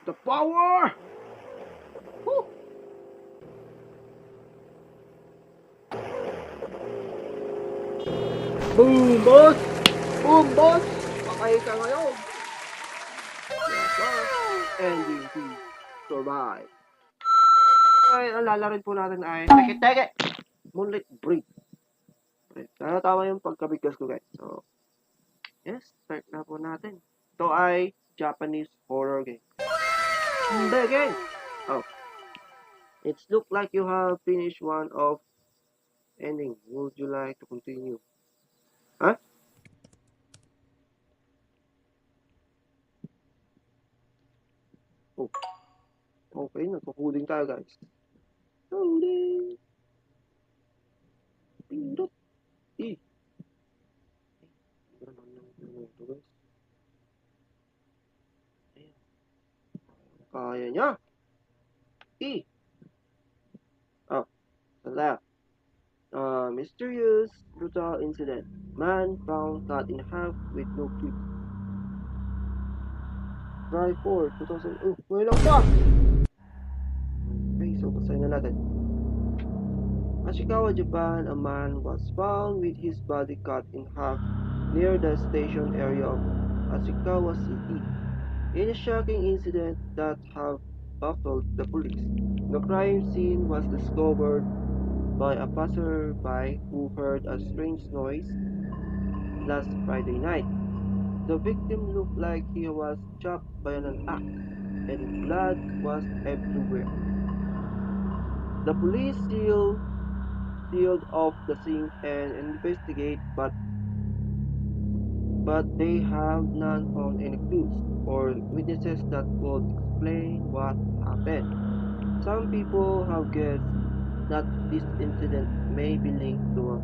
the power! Woo! Boom, boss! Boom, boss! Patay ka ngayon! Yes, sir. MVP. Survive. Ay, ang lalarin po natin ay teke! Moonlight Break. Sana tama yung pagkabigkas ko, guys. So, yes, start na po natin. Ito ay Japanese horror game. Hindi, game! Oh. It's look like you have finished one of ending. Would you like to continue? Huh? Oh. Okay, nagpo-coding tayo, guys. Coding! Pindot! Eh! Ano ito, guys? Ayan. Kaya niya! Eh! Oh, the left. Mysterious, brutal incident. Man found cut in half with no teeth. Try 4, 2000. Oh, may lang pa! Okay, so basahin na natin. Ashikawa, Japan, a man was found with his body cut in half near the station area of Ashikawa City. In a shocking incident that have baffled the police. The crime scene was discovered by a passerby who heard a strange noise last Friday night. The victim looked like he was chopped by an axe, and blood was everywhere. The police sealed off the scene and investigate, but they have not found any clues or witnesses that could explain what happened. Some people have guessed that this incident may be linked to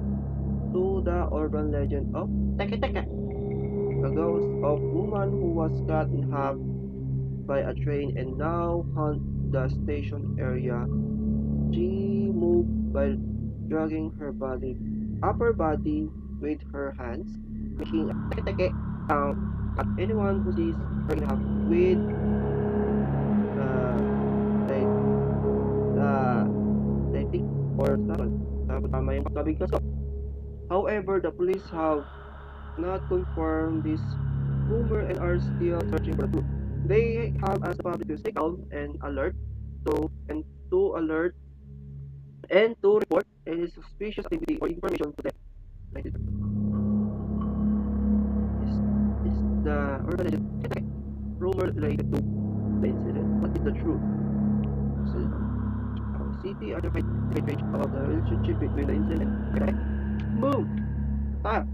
the urban legend of Teke Teke, the ghost of woman who was cut in half by a train and now haunt the station area. She moved by dragging her upper body with her hands, making a teke-teke sound at anyone who sees her in half with uh, like, think or saron. Tama yung pagkabigkas ko. However, the police have not confirmed this rumor and are still searching for the truth. They have asked the public to stay calm and to alert and to report any suspicious activity or information to them. Is the organization rumor related to the incident? What is the truth? So, city otherwise page of the relationship between the incident. Okay? Boom! Tap!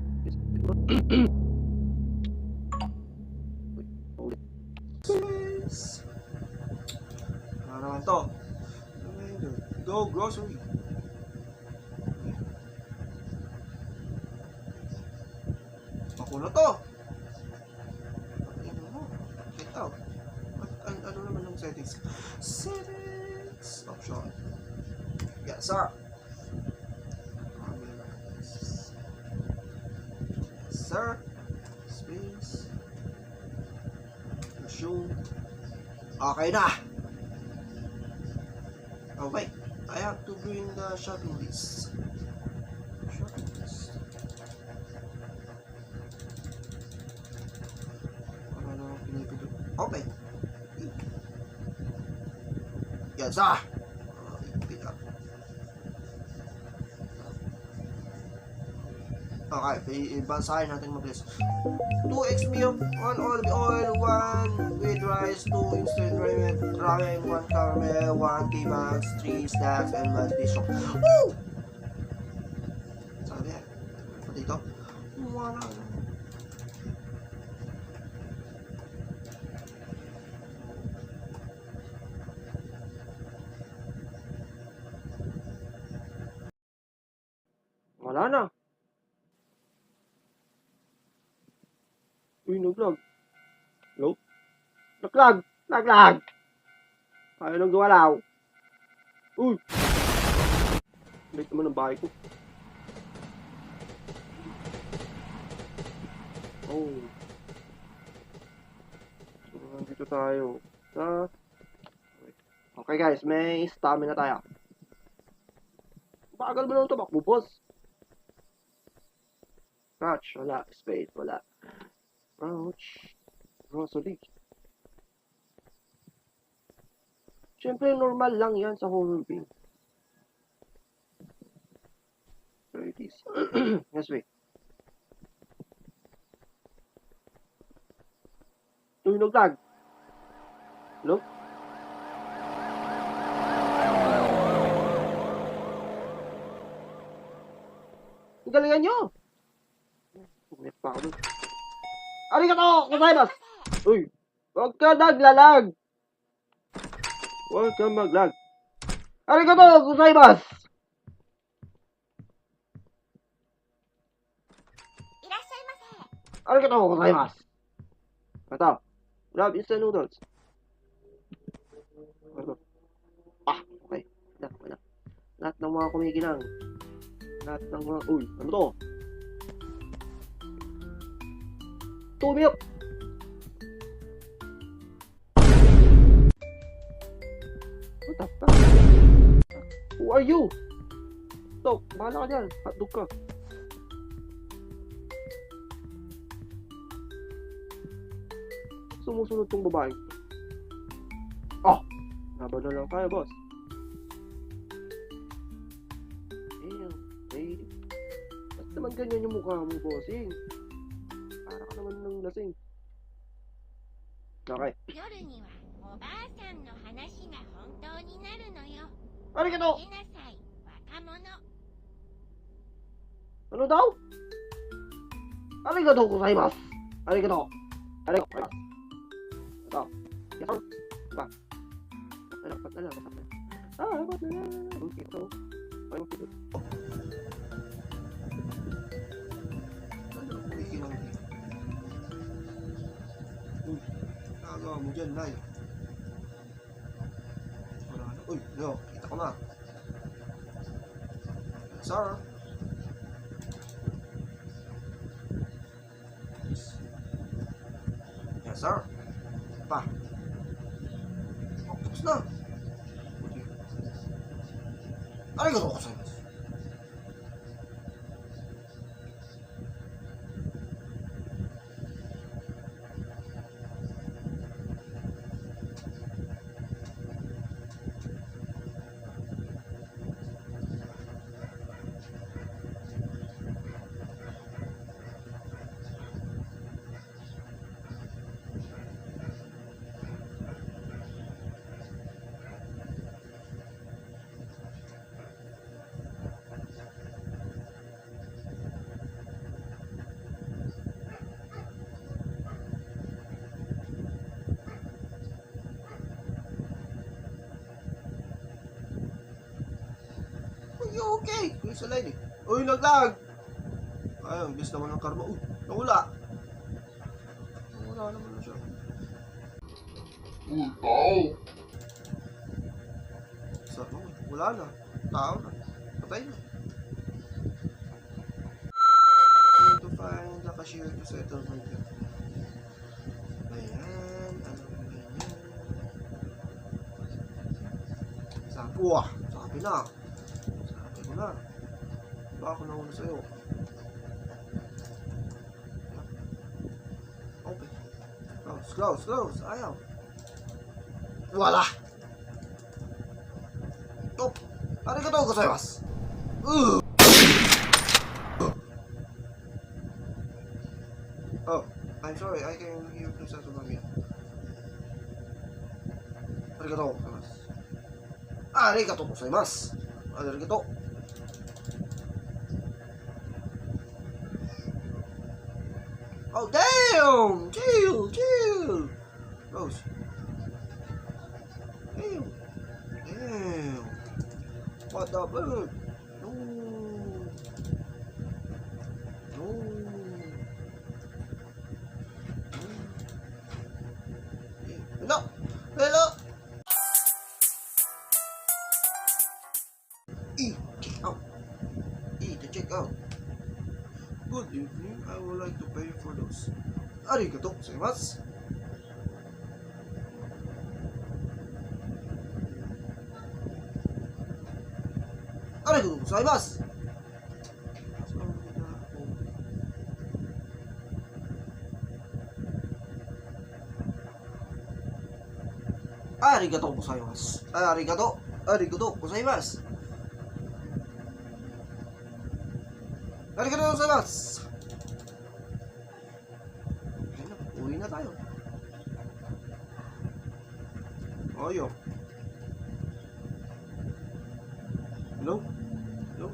Please. Ano naman to? Go grocery. Ako na to. Get out. Ano naman yung settings? Settings. Option. Yes, sir. Yes, sir. Space. Show. Okay na. Oh wait, I have to bring the shopping list. Shopping list. Ano na pinipindot? Okay. Yes, ah. Pick up. Okay, ibasahin natin mabilis. 2 XP of 1 olive oil, 1 with rice, 2 instant ramen, 1 caramel, 1 K-Max, 3 snacks, and 1 tissue. Woo! Sabi yan. Pati ito. Wala. Wala na. Uy, nag-lag. Hello? Nag-lag! Nag-lag! Ayaw nang gawalaw. Uy! Late naman ang bahay ko. Oh. So, nandito tayo sa Okay guys, may stamina tayo. Bagal mo lang tumakbo, boss. Crouch, wala. Spade, wala. Crouch. Rosalie. Siyempre, normal lang yan sa horror game. So it is. Yes, wait. Tunog lag. Hello? Ang galingan nyo! Umit pa ako dun. Arigato! Gozaimasu! Uy! Huwag ka naglalag! Huwag ka maglag. Arigato! Gozaimasu! Arigato! Gozaimasu! Ito. Grab instant noodles. Ah! Okay. Wala. Lahat ng mga kumikinang. Lahat ng mga... Uy! Ano to? Tumiyok! What the fuck? Who are you? Stop! Bahala ka dyan. Hotdog ka. Sumusunod tong babae. Oh! Laban na lang tayo, boss. Damn, ba't naman ganyan yung mukha mo, bossing? Para ka naman ng lasing. Okay. Arigato! Ano daw? Arigato gozaimasu! Arigato! Arigato! Ito. Ito. Ba? Ba't na lang. Okay, ito. Okay. Nagawa mo dyan, Nay. Wala na. Uy, yo, kita ko na. Sir. Yes, sir. Pa. Oh, tapos na. Arigatou gozaimasu. Okay, yung sa line eh. Uy, naglag! Ay, ang bilis naman ng karma. Uy, nawala. Nawala naman na siya. Tao! Wala na. Tao na. Patay na. Need to find the cashier to settle my debt. Ayan. Ano ba yan? Sabi na. Na. Ba ako nauna sa'yo? Okay. Close. Ayaw. Wala! Top! Arigatou gozaimasu! Oh, I'm sorry. I can hear you settle my meal. Arigatou gozaimasu. Arigatou gozaimasu! Arigatou! Oh, damn! Chill! Rose. Damn! What the bird? No! Hello! Check out. Good evening. I would like to pay for those. Arigatou gozaimasu. arigatou gozaimasu. Arigatou gozaimasu. Arigatou gozaimasu. Arigatou gozaimasu. Uwi na tayo. Ayo. Hello? Hello?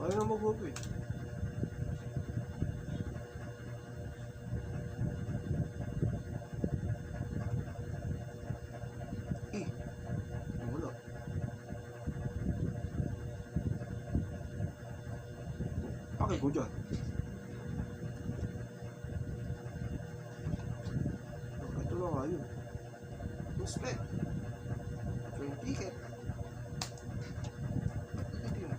Ayaw na mag-work eh. Wala. Pakay ko dyan. Ito lang nga yun. Respect. Train ticket. Ito yun.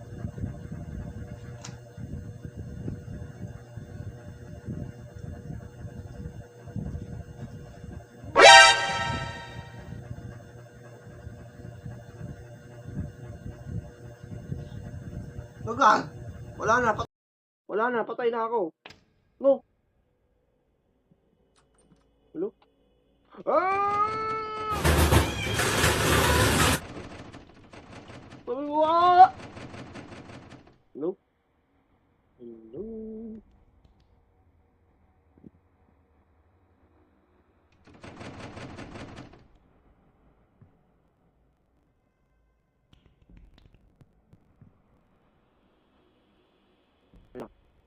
Naglaan! Wala na, patay na ako. No. Hello? Ah! Hello? Hello? Hello?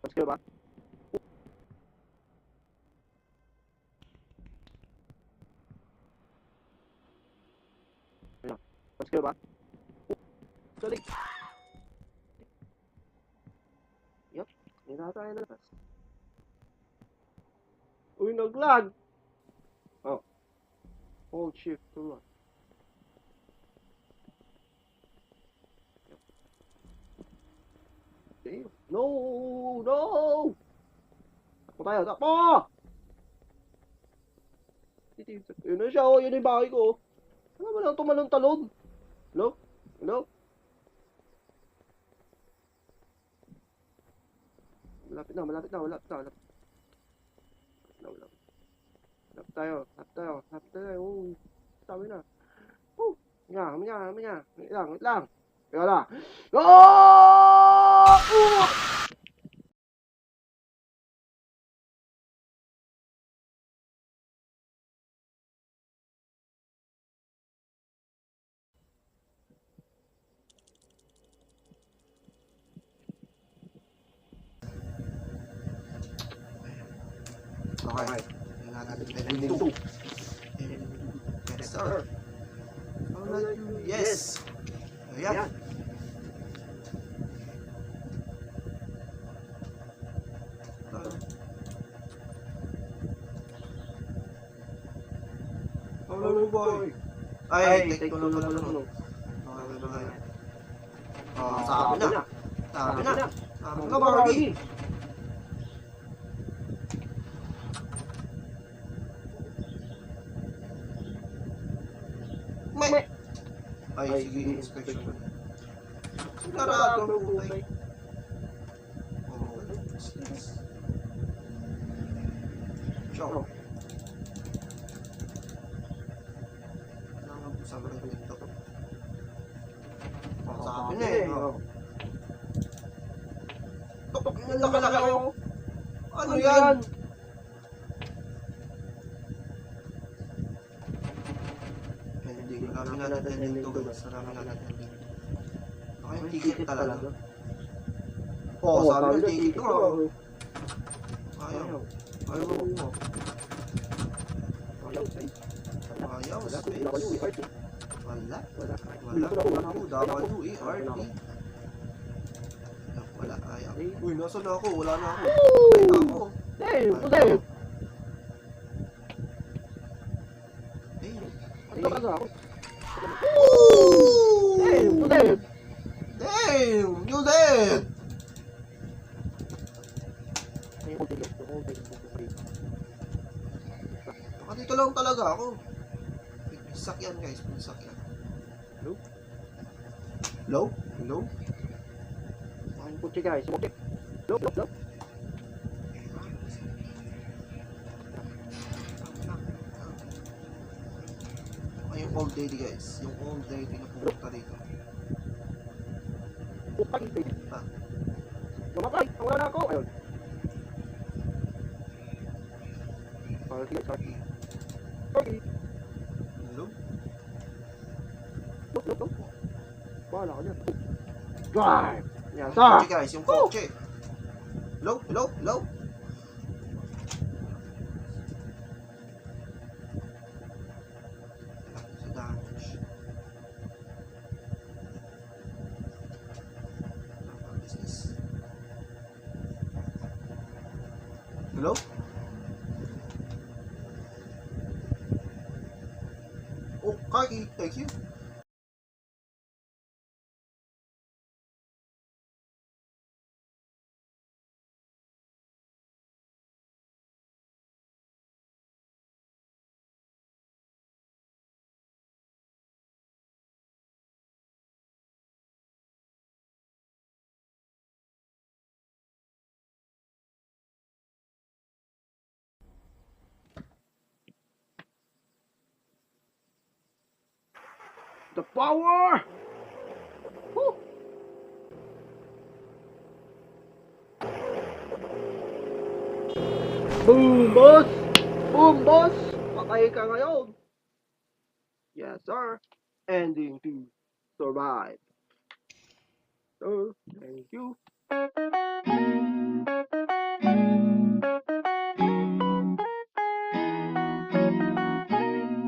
Let's go back. Let's go back. Sorry. Yup, hindi na tayo natas. Uy, nag-lag! Oh. Hold shift to run. Damn. No! No! Takbo tayo, takbo! Yun na siya, oh. Yun yung bahay ko, oh. Ano ba lang tumalon-talon? Hello? Hello? Malapit na. Malapit tayo. Oh, sabi na. Oh, Wait lang. Kaya na. Oh! Okay. Ending 2. Yes, sir. Yes. Ayan. Hello, boy. Ay, take ko lang. Okay. Sabi na. Barbie. Ay, sige, inspection. Sigurado ang buhay. Ciao. Sabi na dito. Sabi na eh. Tok, laki-laki ako. Ano yan? Marami nga natin dito guys. Marami nga natin dito. Okay, ticket talaga. Oo, sabi na ticket ko. Ayaw. Ayaw, space. Wala. WERT. Wala, ayaw. Uy, nasa na ako? Wala na ako. Damn! Damn! You dead! Baka dito lang talaga ako. Sakyan guys, sakyan. Hello? Hello? Hello? Ang kutsi guys. Okay. Hello? Hello? Ay, yung old lady guys. Yung old lady na pumunta dito. Okay. Ah, Mamatay. Wala na ako. Ayun. Okay. Sorry. Okay. hello? Look, look, look. Bahala ka dyan. Drive! Yan, Yung sir! kotse guys, yung kotse. Hello? Hello? Hello? Sa damage. What is this? Hello? Oh, Kaki, thank you. The power! Woo! Boom, boss! Boom, boss! Patay ka ngayon! Yes, sir. Ending to survive. Sir, thank you.